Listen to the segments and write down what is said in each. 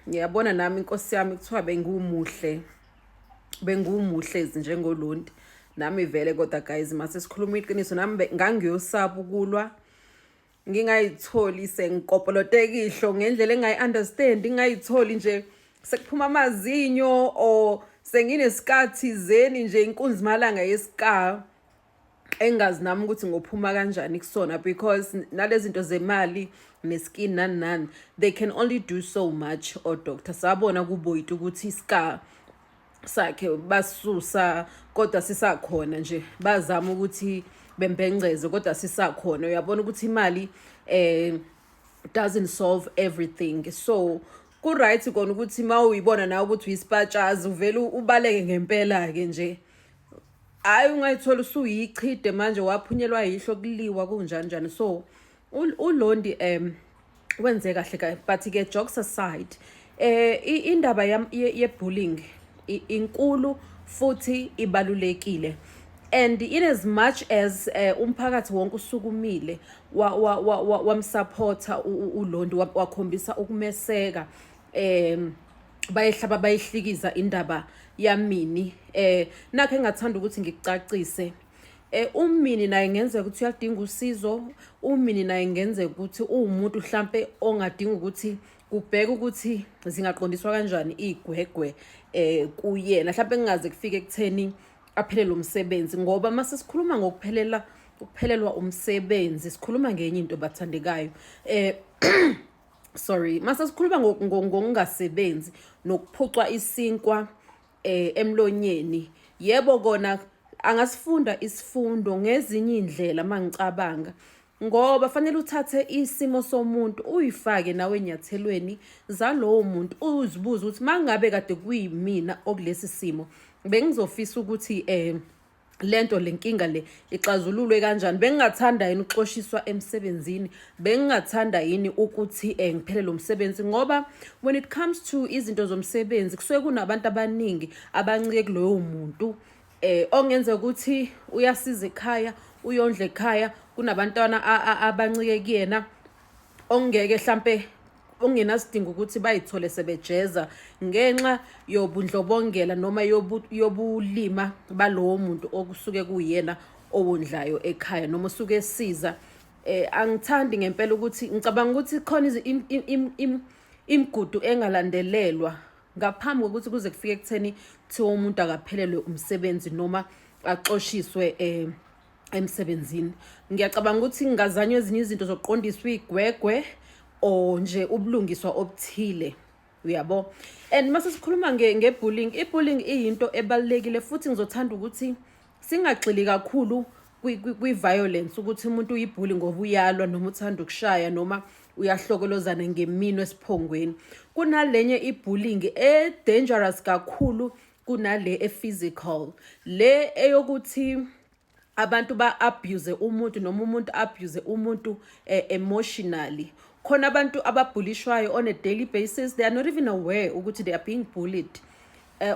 Ngiyabona nami inkosi yami kuthiwa bengumuhle njengolunti. Nami vele kodwa guys mase sikhuluma iqiniso nami ngangiyosaba ukulwa. Ngingayitholi sengikopolotekihlo ngendlela engayi-understand, ngayitholi nje sekuphuma amazinyo or senginesikhathi zeni nje inkunzi malanga yeska. Engazi nami ukuthi ngophuma kanjani kusona because nalezi zinto zemali neskin nani they can only do so much. Doctor sabona kuboyita ukuthi iska sakhe basusa kodwa sisakhona nje, bazama ukuthi bembengceze kodwa sisakhona. Uyabona ukuthi imali doesn't solve everything. So ku right kona ukuthi mawuyibona nawe ukuthi uyisipatshazi uvela ubaleke ngempela ke nje. Hayi ungayithola usuyichide manje waphunyelwa yihlo kuliwa kunjani. So uLondi wenze kahle but ke jokes aside, indaba ye bullying inkulu futhi ibalulekile. And in as much as umphakathi wonke usukumile wamsupporta uLondi wakhombisa ukumeseka, bayihlikiza indaba yamini. Nakho engathanda ukuthi ngikucacise, umini naye ngenzeka ukuthi uyadinga usizo, umini naye ngenzeka ukuthi uwumuntu mhlambe ongadinga ukuthi kubheka ukuthi zingaqondiswa kanjani igwegwe kuyena, mhlambe kungaze kufike ekutheni aphelelwe umsebenzi. Ngoba mase sikhuluma ukuphelelwa umsebenzi sikhuluma ngenye into bathandekayo. Sorry, mase sikhuluma ngokungasebenzi nokuphucwa isinkwa emlonyeni. Yebo kona angasifunda isifundo ngezinye indlela mangicabanga, ngoba fanele uthathe isimo somuntu uyifake nawe enyathelweni zalowo muntu, uzibuze ukuthi mangabe kade kuyimina okulesi simo bengizofisa ukuthi lento lenkinga le ixazululwe kanjani. Bengingathanda yini ukuxoshiswa emsebenzini, bengingathanda yini ukuthi ngiphelele umsebenzi. Ngoba when it comes to izinto zomsebenzi kusuke kunabantu abaningi abancike kuloyo muntu, ongenza ukuthi uyasiza ekhaya, uyondla ekhaya, kunabantwana abancike kuyena ongeke mhlambe ongenasidingo ukuthi bayithole sebejeza ngenxa yobundlobongela noma yobulima balowo muntu okusuke kuyena owondlayo ekhaya noma usuke esiza. Angithandi ngempela ukuthi ngicabanga ukuthi khona imigudu engalandelelwa ngaphambi kokuthi kuze kufike ekutheni kuthiwa umuntu akaphelelwe umsebenzi noma axoshiswe emsebenzini. Ngiyacabanga ukuthi ngingazanywa ezinye izinto zokuqondiswa igwegwe o nje ubulungiswa obuthile, uyabo. And mase sikhuluma ngebullying, ibullying iyinto ebalekile futhi ngizothanda ukuthi singagxili kakhulu kwi-violence ukuthi umuntu uyibhuli ngoba uyalwa noma uthanda ukushaya noma uyahlokolozana ngemino esiphongweni. Kunalenye ibullying dangerous kakhulu kunale physical, le eyokuthi abantu ba-abuse umuntu noma umuntu abuse umuntu emotionally. Khona abantu ababhulishwayo on a daily basis, they are not even aware ukuthi they are being bullied.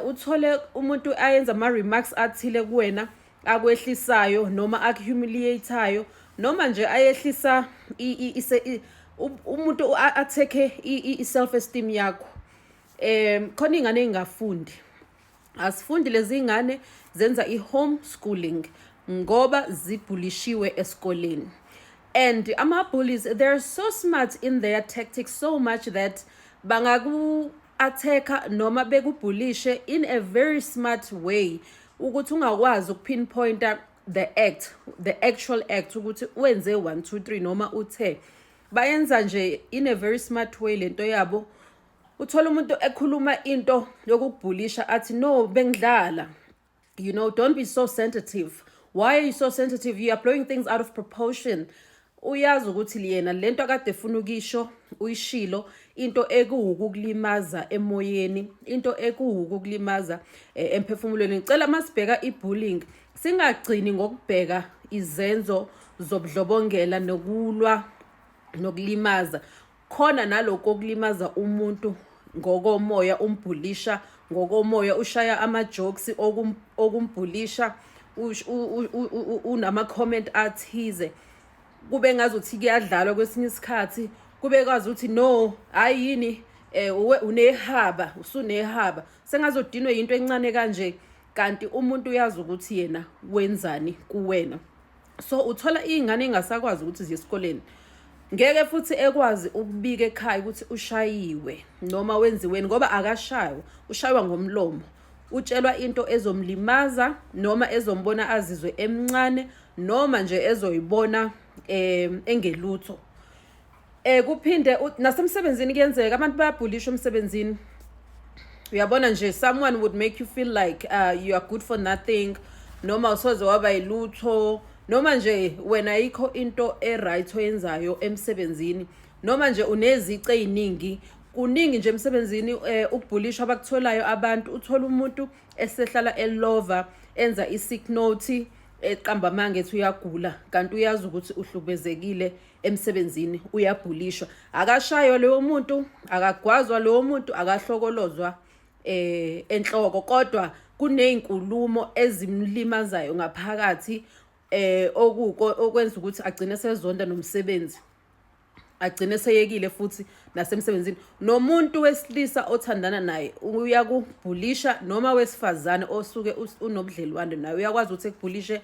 Uthole umuntu ayenza ama-remarks athile kuwena akwehlisayo noma akuhumiliateayo noma nje ayehlisa umuntu atheke i-self-esteem yakho. Khona ingane engafundi, asifundi lezi ingane zenza i-homeschooling ngoba zibhulishiwe esikoleni. And ama-bullies, they're so smart in their tactics, so much that bangaku-attack noma bekubhulishe in a very smart way ukuthi ungakwazi ukupinpointa the actual act ukuthi wenze 1 2 3 noma uthe. Bayenza nje in a very smart way lento yabo. Uthola umuntu ekhuluma into yokubhulisha athi no bengidlala, you know, don't be so sensitive. Why are you so sensitive? You are blowing things out of proportion. Uyazi ukuthi liyena lento akade efuna ukisho uyishilo, into ekuwukulimaza emoyeni, into ekuwukulimaza emphefumulweni. Ngicela masibheka ibullying singagcini ngokubheka izenzo zobudlobongela nokulwa nokulimaza. Khona naloko okulimaza umuntu ngokomoya, umbhulisha ngokomoya, ushaya ama-jokes okumbhulisha, unama-comment athize. Kube ngazuthi kuyadlalwa kwesinye isikhathi, kube kwazi ukuthi no, hayi yini unehaba, usunehaba, sengazodinwe into encane kanje, kanti umuntu uyazi ukuthi yena wenzani kuwena. So uthola iy'ngane engasakwazi ukuthi ziye esikoleni, ngeke futhi ekwazi ukubika ekhaya ukuthi ushayiwe noma wenziweni, ngoba akashaywa, ushaywa ngomlomo. Utshelwa into ezomlimaza noma ezombona azizwe emncane noma nje ezoyibona engelutho. Kuphinde nasemsebenzini kuyenzeka abantu bayabhulishwa emsebenzini. Uyabona nje, someone would make you feel like you are good for nothing, noma usoze waba yilutho, noma nje wena ayikho into right oyenzayo emsebenzini, noma nje unezici eziningi. Kuningi nje emsebenzini ukubhulishwa abakutholayo abantu. Uthola umuntu esehlala elova, enza i-sick note, eqamba amanga ethi uyagula, kanti uyazi ukuthi uhlubezekile emsebenzini, uyabhulishwa. Akashaywa leyo muntu, akagwazwa leyo muntu, akahlokolozwa enhloko, kodwa kuney'nkulumo ezimlimazayo ngaphakathi okwenza ukuthi agcine sezonda nomsebenzi, agcine seyekile futhi nasemsebenzini. Nomuntu wesilisa othandana naye uyakubhulisha, noma wesifazane osuke unobudlelwane naye uyakwazi ukuthi ekubhulishe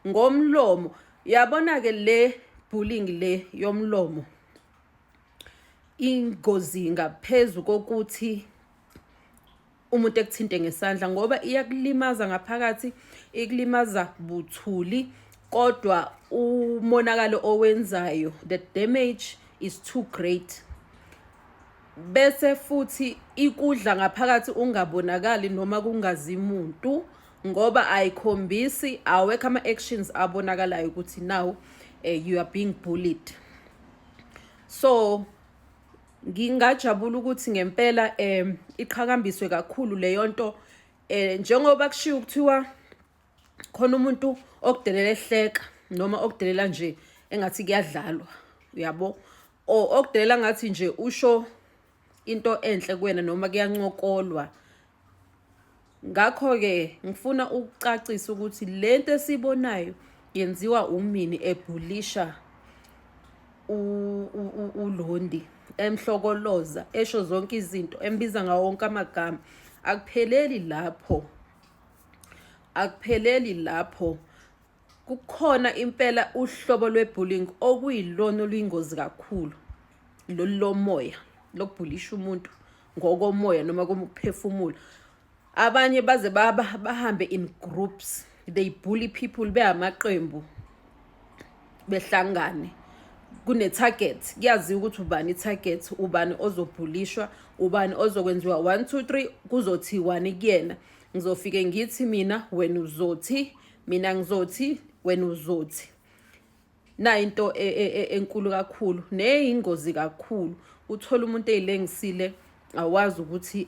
ngomlomo. Yabona-ke le bullying le yomlomo ingozi ngaphezu kokuthi umuntu ekuthinte ngesandla, ngoba iyakulimaza ngaphakathi, ikulimaza buthuli, kodwa umonakalo owenzayo, the damage is too great. Bese futhi ikudla ngaphakathi ungabonakali noma kungazi muntu, ngoba ayikhombisi, awekho ama-actions abonakalayo ukuthi now you are being bullied. So ngingajabula ukuthi ngempela iqhakambiswe kakhulu leyo nto, njengoba kushiwo kuthiwa khona umuntu okudelela ehleka noma okudelela nje engathi kuyadlalwa, uyabo, okudelela ngathi nje usho into enhle kuwena noma kuyancokolwa. Ngakho-ke ngifuna ukucacisa ukuthi lento esibonayo yenziwa umini ebhulisha uLondi, emhlokoloza, esho zonke izinto, embiza ngawo wonke amagama. Akupheleli lapho, akupheleli lapho. Kukhona impela uhlobo lwe-bullying okuyilona oluyingozi kakhulu, lolu lomoya, lokubhulisha umuntu ngokomoya noma kokuphefumula. Abanye baze bahambe in groups, they bully people behamaqembu, behlangane. Kune-target, kuyaziwa ukuthi ubani i-target, ubani ozobhulishwa, ubani ozokwenziwa 1 2 3, kuzothiwani kuyena. Ngizofike ngithi mina, wena uzothi, mina ngizothi, wena uzothi. Na into enkulu kakhulu neyingozi kakhulu. Uthola umuntu eyilengisile, awazi ukuthi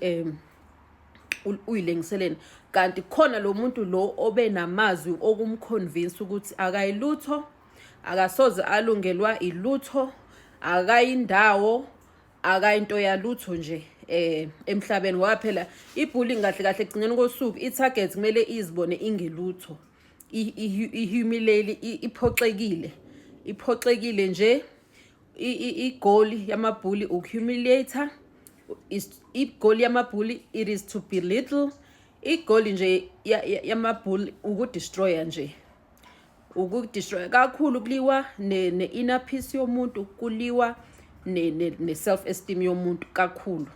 uyilengiseleni, kanti khona lo muntu lo obenamazwi okumconvince ukuthi akayilutho, akasoze alungelwa ilutho, akayindawo, akayinto yalutho nje emhlabeni. Ngoba phela i-bullying kahle kahle egcineni kosuku i-target kumele izibone ingelutho, ihumilele, iphoxekile nje. I-goal yamabhuli ukuhumiliator, i-goal yamabhuli it is to belittle. I-goal nje yamabhuli ukudestroya nje, ukudestroya kakhulu. Kuliwa ne-inner peace yomuntu, kuliwa ne-self esteem yomuntu kakhulu.